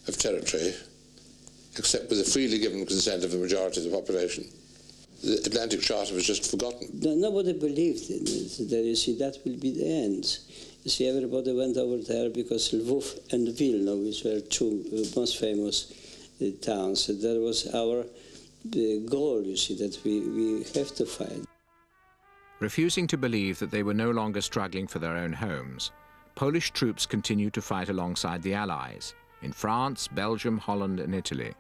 of territory, except with the freely given consent of the majority of the population. The Atlantic Charter was just forgotten. Nobody believed in it. That, you see, that will be the end. You see, everybody went over there because Lvov and Vilna, which were two most famous towns, that was our goal, you see, that we have to fight. Refusing to believe that they were no longer struggling for their own homes, Polish troops continued to fight alongside the Allies in France, Belgium, Holland and Italy.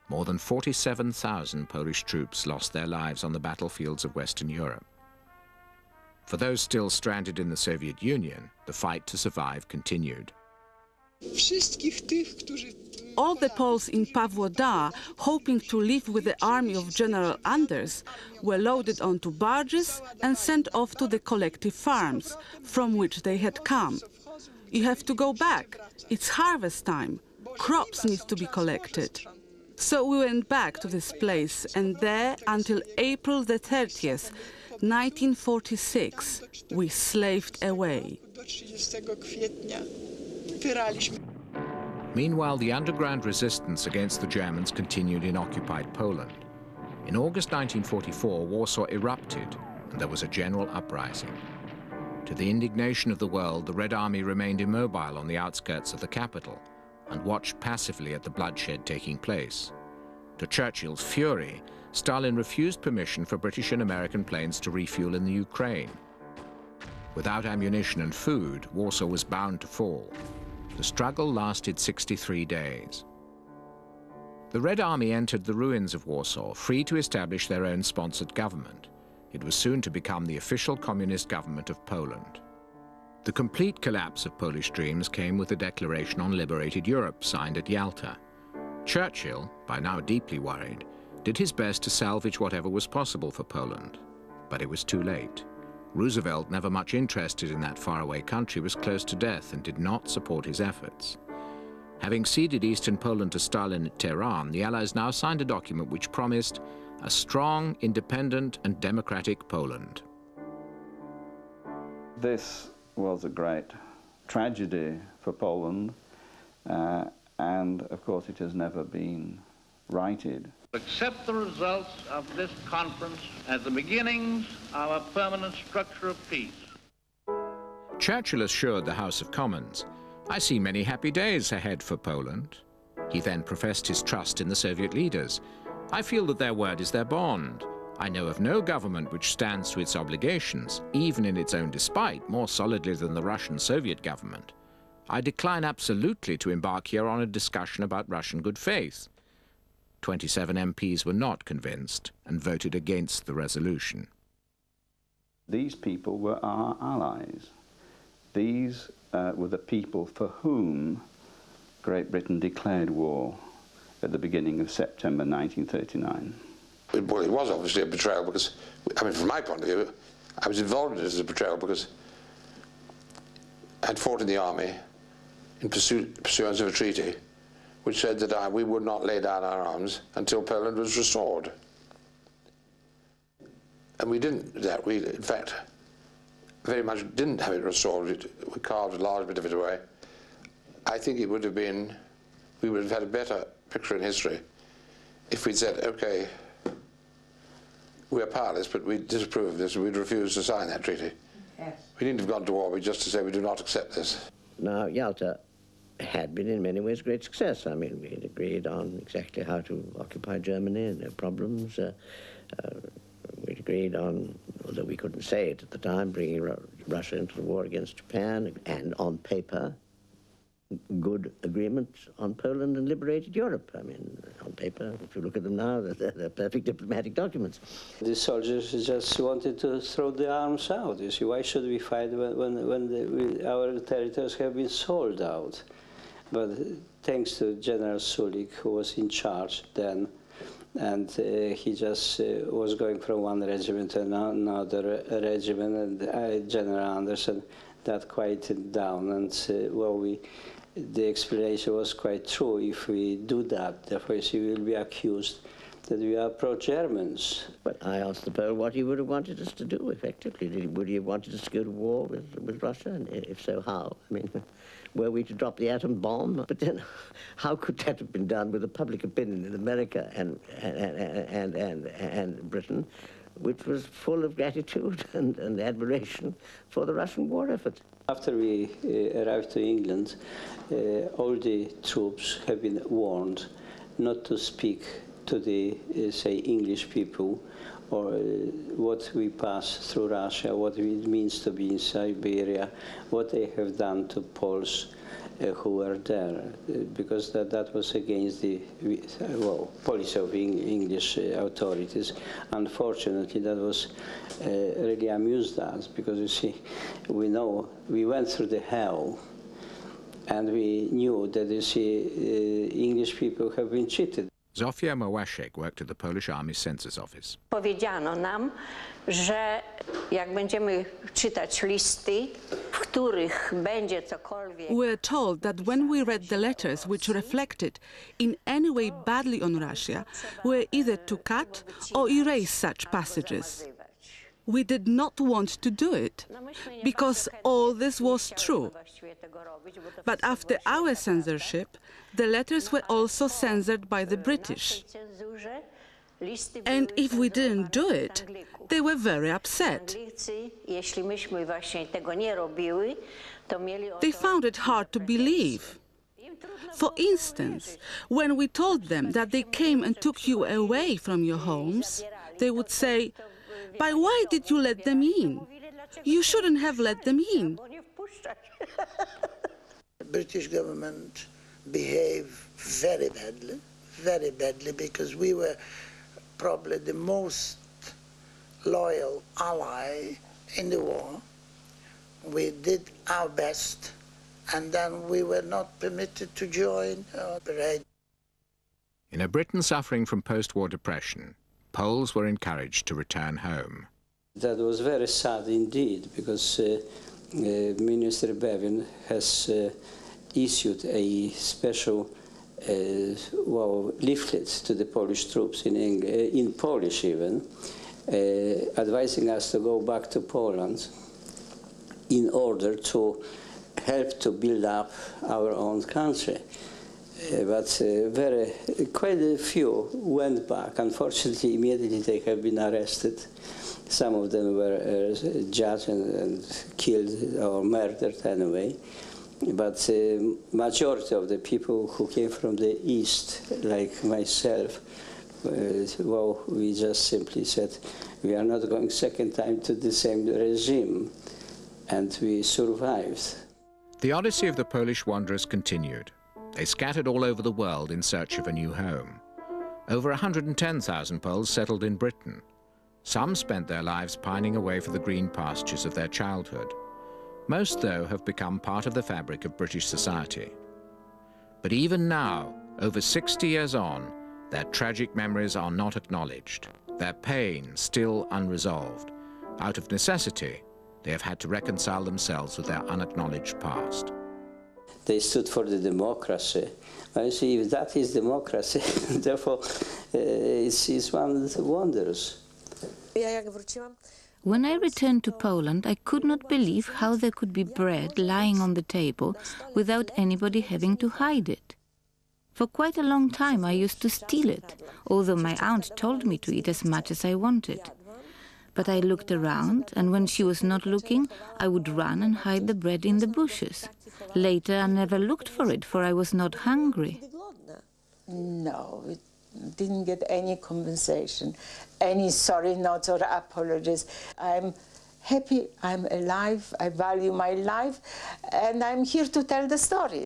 More than 47,000 Polish troops lost their lives on the battlefields of Western Europe. For those still stranded in the Soviet Union, the fight to survive continued. All the Poles in Pawłodar, hoping to live with the army of General Anders, were loaded onto barges and sent off to the collective farms from which they had come. You have to go back. It's harvest time. Crops need to be collected. So we went back to this place, and there, until April the 30th, 1946, we slaved away. Meanwhile, the underground resistance against the Germans continued in occupied Poland. In August 1944, Warsaw erupted, and there was a general uprising. To the indignation of the world, the Red Army remained immobile on the outskirts of the capital and watched passively at the bloodshed taking place. To Churchill's fury, Stalin refused permission for British and American planes to refuel in the Ukraine. Without ammunition and food, Warsaw was bound to fall. The struggle lasted 63 days. The Red Army entered the ruins of Warsaw, free to establish their own sponsored government. It was soon to become the official communist government of Poland. The complete collapse of Polish dreams came with the Declaration on Liberated Europe, signed at Yalta. Churchill, by now deeply worried, did his best to salvage whatever was possible for Poland. But it was too late. Roosevelt, never much interested in that faraway country, was close to death and did not support his efforts. Having ceded eastern Poland to Stalin at Tehran, the Allies now signed a document which promised a strong, independent and democratic Poland. This was a great tragedy for Poland, and of course it has never been righted. Accept the results of this conference as the beginnings of a permanent structure of peace. Churchill assured the House of Commons, "I see many happy days ahead for Poland." He then professed his trust in the Soviet leaders. "I feel that their word is their bond. I know of no government which stands to its obligations, even in its own despite, more solidly than the Russian-Soviet government. I decline absolutely to embark here on a discussion about Russian good faith." 27 MPs were not convinced and voted against the resolution. These people were our allies. These were the people for whom Great Britain declared war at the beginning of September 1939. Well, it was obviously a betrayal because, I mean, from my point of view, I was involved in it as a betrayal because I'd fought in the army in pursuance of a treaty which said that we would not lay down our arms until Poland was restored. And we didn't do that. We, in fact, very much didn't have it restored. We carved a large bit of it away. I think it would have been, we would have had a better picture in history if we'd said, okay, we are powerless, but we disapprove of this, and we'd refuse to sign that treaty. Yes. We needn't have gone to war, we just to say we do not accept this. Now, Yalta had been in many ways a great success. I mean, we had agreed on exactly how to occupy Germany, no problems. We'd agreed on, although we couldn't say it at the time, bringing Russia into the war against Japan, and on paper, good agreement on Poland and liberated Europe. I mean, on paper, if you look at them now, they're perfect diplomatic documents. The soldiers just wanted to throw the arms out. You see, why should we fight when our territories have been sold out? But thanks to General Sulik, who was in charge then, and he just was going from one regiment to another regiment, and General Anderson, that quieted down, and well, the explanation was quite true. If we do that, therefore we will be accused that we are pro-Germans. But I asked the Pole what he would have wanted us to do, effectively. Would he have wanted us to go to war with Russia? And if so, how? I mean, were we to drop the atom bomb? But then, how could that have been done with the public opinion in America and Britain, which was full of gratitude and admiration for the Russian war effort? After we arrived to England, all the troops have been warned not to speak to the, say, English people, or what we pass through Russia, what it means to be in Siberia, what they have done to Poles who were there, because that was against the policy of English authorities. Unfortunately, that was really amused us, because you see, we went through the hell, and we knew that, you see, English people have been cheated. Zofia Małaszek worked at the Polish Army Census Office. Powiedziano nam, że jak będziemy czytać listy, w których będzie cokolwiek... We're told that when we read the letters which reflected in any way badly on Russia, we're either to cut or erase such passages. We did not want to do it, because all this was true. But after our censorship, the letters were also censored by the British. And if we didn't do it, they were very upset. They found it hard to believe. For instance, when we told them that they came and took you away from your homes, they would say, "But why did you let them in? You shouldn't have let them in." The British government behaved very badly, because we were probably the most loyal ally in the war. We did our best, and then we were not permitted to join our parade. In a Britain suffering from post-war depression, Poles were encouraged to return home. That was very sad indeed, because Minister Bevin has issued a special leaflet to the Polish troops in Polish even, advising us to go back to Poland in order to help to build up our own country. But quite a few went back. Unfortunately, immediately they have been arrested. Some of them were judged and killed or murdered anyway. But majority of the people who came from the East, like myself, we just simply said, we are not going second time to the same regime. And we survived. The odyssey of the Polish wanderers continued. They scattered all over the world in search of a new home. Over 110,000 Poles settled in Britain. Some spent their lives pining away for the green pastures of their childhood. Most, though, have become part of the fabric of British society. But even now, over 60 years on, their tragic memories are not acknowledged, their pain still unresolved. Out of necessity, they have had to reconcile themselves with their unacknowledged past. They stood for the democracy. I see, if that is democracy, therefore it's one of the wonders. When I returned to Poland, I could not believe how there could be bread lying on the table without anybody having to hide it. For quite a long time I used to steal it, although my aunt told me to eat as much as I wanted. But I looked around, and when she was not looking, I would run and hide the bread in the bushes. Later I never looked for it, for I was not hungry. No, we didn't get any compensation, any sorry notes or apologies. I'm happy, I'm alive, I value my life, and I'm here to tell the story.